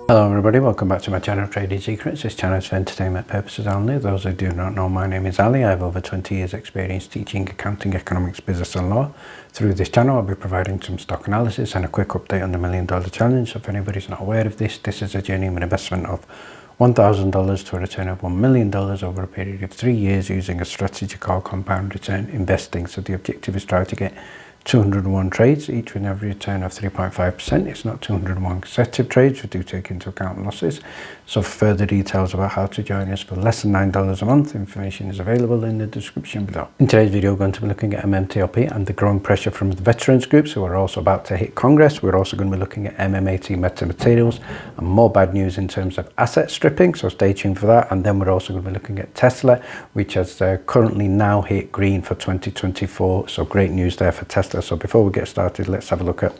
Hello everybody, welcome back to my channel Trading Secrets. This channel is for entertainment purposes only. Those who do not know, my name is Ali. I have over 20 years experience teaching accounting, economics, business and law. Through this channel I'll be providing some stock analysis and a quick update on the $1 Million Challenge. So if anybody's not aware of this, this is a journey of an investment of $1,000 to a return of $1 million over a period of 3 years using a strategy called compound return investing. So the objective is try to get 201 trades, each with an average return of 3.5%. It's not 201 consecutive trades, we do take into account losses. So for further details about how to join us for less than $9 a month, information is available in the description below. In today's video, we're going to be looking at MMTLP and the growing pressure from the veterans groups who are also about to hit Congress. We're also going to be looking at MMAT Meta Materials and more bad news in terms of asset stripping, so stay tuned for that. And then we're also going to be looking at Tesla, which has currently now hit green for 2024, so great news there for Tesla. So before we get started, let's have a look at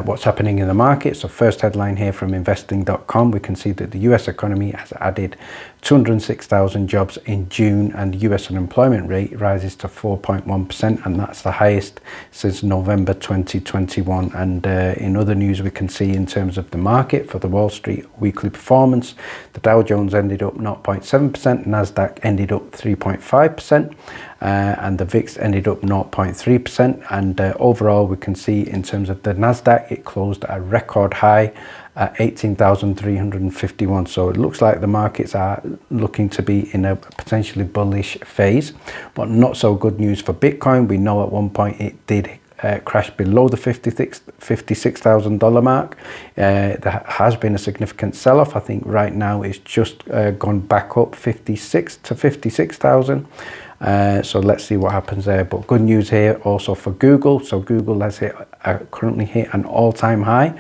what's happening in the market. So first headline here from investing.com, we can see that the US economy has added 206,000 jobs in June and the US unemployment rate rises to 4.1%, and that's the highest since November 2021. And in other news, we can see in terms of the market for the Wall Street weekly performance, the Dow Jones ended up 0.7%, Nasdaq ended up 3.5%, and the VIX ended up 0.3%. And overall, we can see in terms of the Nasdaq, it closed at a record high at 18,351. So it looks like the markets are looking to be in a potentially bullish phase, but not so good news for Bitcoin. We know at one point it did crash below the $56,000 mark. There has been a significant sell-off. I think right now it's just gone back up 56 to 56,000. So let's see what happens there. But good news here also for Google. So Google has currently hit an all-time high,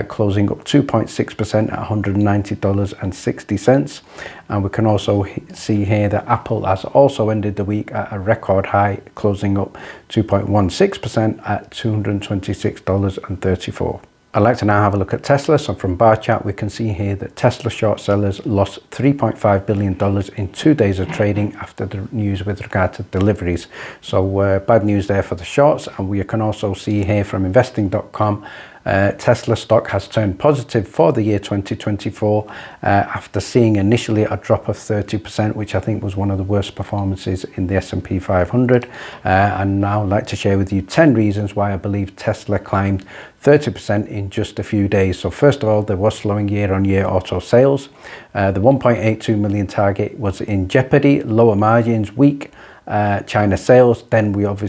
closing up 2.6% at $190.60. And we can also see here that Apple has also ended the week at a record high, closing up 2.16% at $226.34. I'd like to now have a look at Tesla. So from bar chart, we can see here that Tesla short sellers lost $3.5 billion in 2 days of trading after the news with regard to deliveries. So bad news there for the shorts. And we can also see here from investing.com, Tesla stock has turned positive for the year 2024 after seeing initially a drop of 30%, which I think was one of the worst performances in the S&P 500. And now I'd like to share with you 10 reasons why I believe Tesla climbed 30% in just a few days. So first of all, there was slowing year-on-year auto sales. The 1.82 million target was in jeopardy, lower margins, weak China sales. Then we have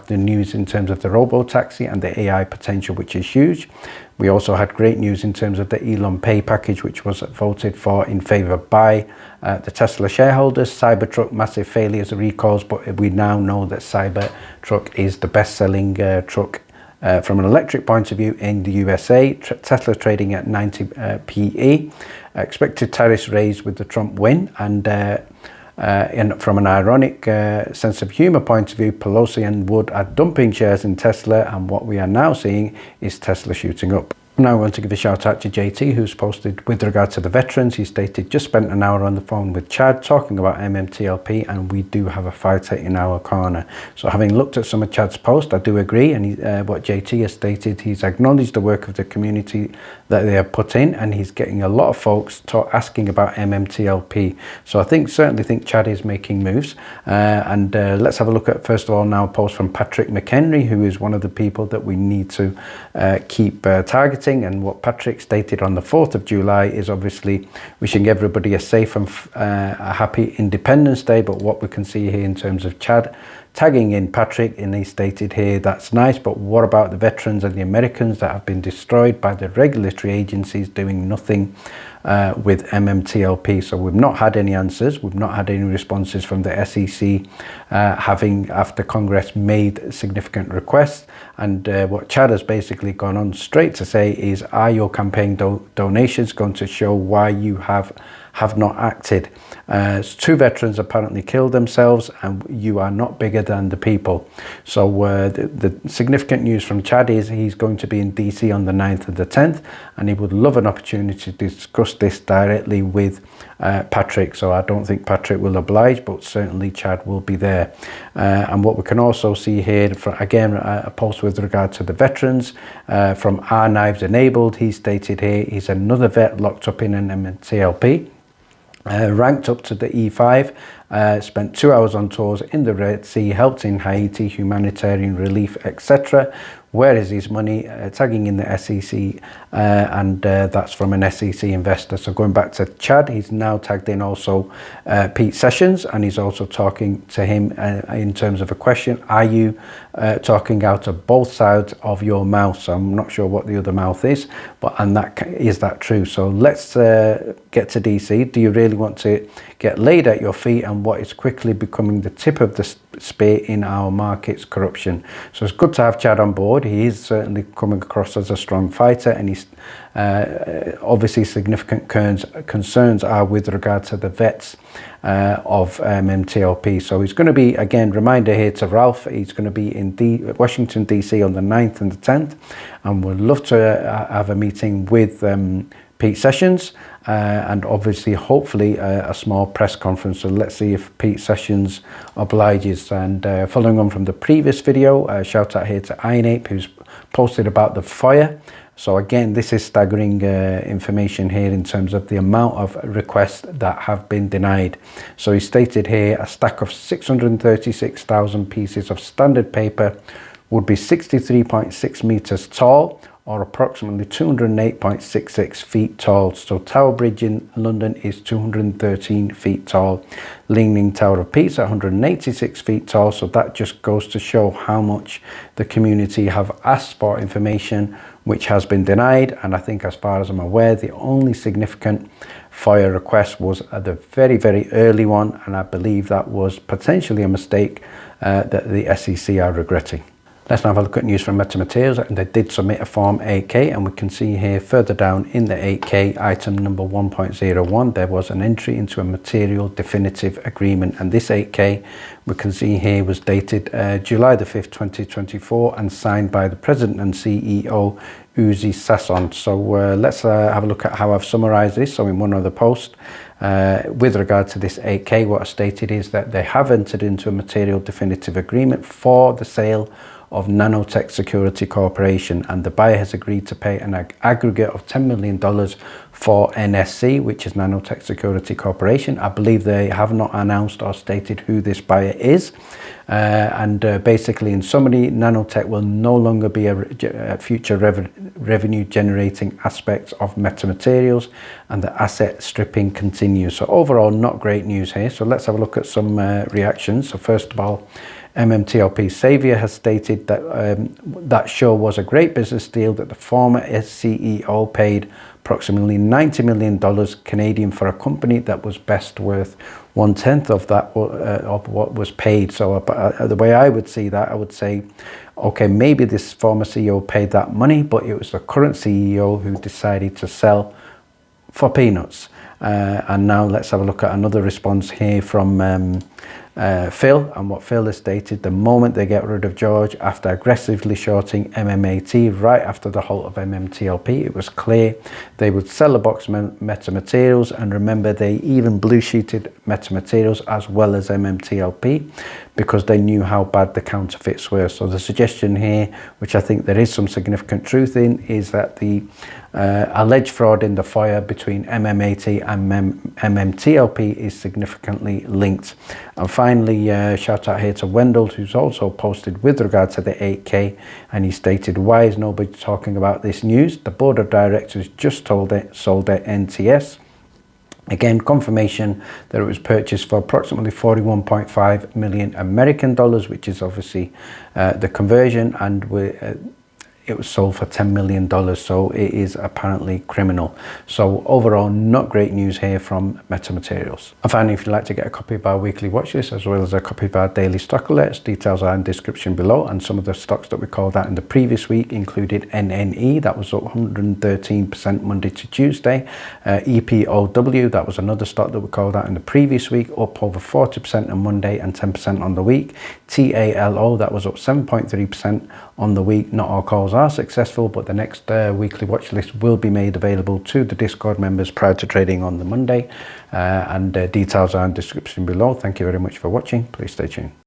the news in terms of the robo-taxi and the AI potential, which is huge. We also had great news in terms of the Elon pay package, which was voted for in favor by the Tesla shareholders. Cybertruck, massive failures, recalls, but we now know that Cybertruck is the best-selling truck from an electric point of view in the USA. Tesla trading at 90 PE. Expected tariffs raised with the Trump win, and from an ironic sense of humor point of view, Pelosi and Wood are dumping shares in Tesla, and what we are now seeing is Tesla shooting up. Now I want to give a shout out to JT, who's posted with regard to the veterans. He stated, just spent an hour on the phone with Chad talking about MMTLP, and we do have a fighter in our corner. So having looked at some of Chad's posts, I do agree. And what JT has stated, he's acknowledged the work of the community that they have put in, and he's getting a lot of folks asking about MMTLP. So I certainly think Chad is making moves. And let's have a look at, first of all, now a post from Patrick McHenry, who is one of the people that we need to keep targeting. And what Patrick stated on the 4th of July is obviously wishing everybody a safe and a happy Independence Day. But what we can see here in terms of Chad tagging in Patrick, and he stated here, that's nice, but what about the veterans and the Americans that have been destroyed by the regulatory agencies doing nothing with MMTLP? So we've not had any answers, we've not had any responses from the SEC after Congress made significant requests. And what Chad has basically gone on straight to say is, are your campaign donations going to show why you have have not acted. 2 veterans apparently killed themselves, and you are not bigger than the people. So the significant news from Chad is he's going to be in DC on the 9th and the 10th, and he would love an opportunity to discuss this directly with Patrick. So I don't think Patrick will oblige, but certainly Chad will be there. And what we can also see here, again, a post with regard to the veterans from Our Knives Enabled. He stated here he's another vet locked up in an MMTLP. Ranked up to the E5, spent 2 hours on tours in the Red Sea, helped in Haiti, humanitarian relief, etc. Where is his money? Tagging in the SEC, and that's from an SEC investor. So going back to Chad, he's now tagged in also Pete Sessions, and he's also talking to him in terms of a question: are you talking out of both sides of your mouth? So I'm not sure what the other mouth is, but is that true? So let's get to DC. Do you really want to get laid at your feet and what is quickly becoming the tip of the spear in our markets, corruption? So it's good to have Chad on board. He is certainly coming across as a strong fighter, and he's obviously significant concerns are with regard to the vets of MMTLP. So he's going to be, again, reminder here to Ralph, he's going to be in Washington DC on the 9th and the 10th, and we'd love to have a meeting with Pete Sessions, and obviously hopefully a small press conference. So let's see if Pete Sessions obliges. And following on from the previous video, shout out here to Ironape, who's posted about the fire. So again, this is staggering information here in terms of the amount of requests that have been denied. So he stated here a stack of 636,000 pieces of standard paper would be 63.6 meters tall, or approximately 208.66 feet tall. So Tower Bridge in London is 213 feet tall. Leaning Tower of Pisa, 186 feet tall. So that just goes to show how much the community have asked for information which has been denied. And I think, as far as I'm aware, the only significant fire request was the very, very early one, and I believe that was potentially a mistake that the SEC are regretting. Let's now have a look at news from Meta Materials, and they did submit a Form 8K, and we can see here further down in the 8K, item number 1.01, there was an entry into a material definitive agreement, and this 8K we can see here was dated July the 5th, 2024, and signed by the President and CEO, Uzi Sasson. So let's have a look at how I've summarized this. So in one other post, with regard to this 8K, what I stated is that they have entered into a material definitive agreement for the sale of Nanotech Security Corporation, and the buyer has agreed to pay an aggregate of $10 million for NSC, which is Nanotech Security Corporation. I believe they have not announced or stated who this buyer is. And basically, in summary, Nanotech will no longer be a future revenue generating aspect of Meta Materials, and the asset stripping continues. So overall, not great news here. So let's have a look at some reactions. So first of all, MMTLP Savior has stated that that show was a great business deal, that the former CEO paid approximately $90 million Canadian for a company that was best worth 1/10 of that of what was paid. So the way I would see that, I would say, okay, maybe this former CEO paid that money, but it was the current CEO who decided to sell for peanuts. And now let's have a look at another response here from Phil, and what Phil has stated: the moment they get rid of George after aggressively shorting MMAT right after the halt of MMTLP, it was clear they would sell the box Meta Materials, and remember, they even blue sheeted Meta Materials as well as MMTLP because they knew how bad the counterfeits were. So the suggestion here, which I think there is some significant truth in, is that the alleged fraud in the fire between MMAT and MMTLP is significantly linked. And finally, shout out here to Wendell, who's also posted with regard to the 8K, and he stated, why is nobody talking about this news? The board of directors just sold their NTS. Again, confirmation that it was purchased for approximately 41.5 million American dollars, which is obviously the conversion, and it was sold for $10 million. So it is apparently criminal. So overall, not great news here from Meta Materials. And finally, if you'd like to get a copy of our weekly watch list as well as a copy of our daily stock alerts, details are in the description below. And some of the stocks that we called out in the previous week included NNE, that was up 113% Monday to Tuesday. EPOW, that was another stock that we called out in the previous week, up over 40% on Monday and 10% on the week. TALO, that was up 7.3% on the week. Not all calls are successful, but the next weekly watch list will be made available to the Discord members prior to trading on the Monday, and details are in the description below. Thank you very much for watching. Please stay tuned.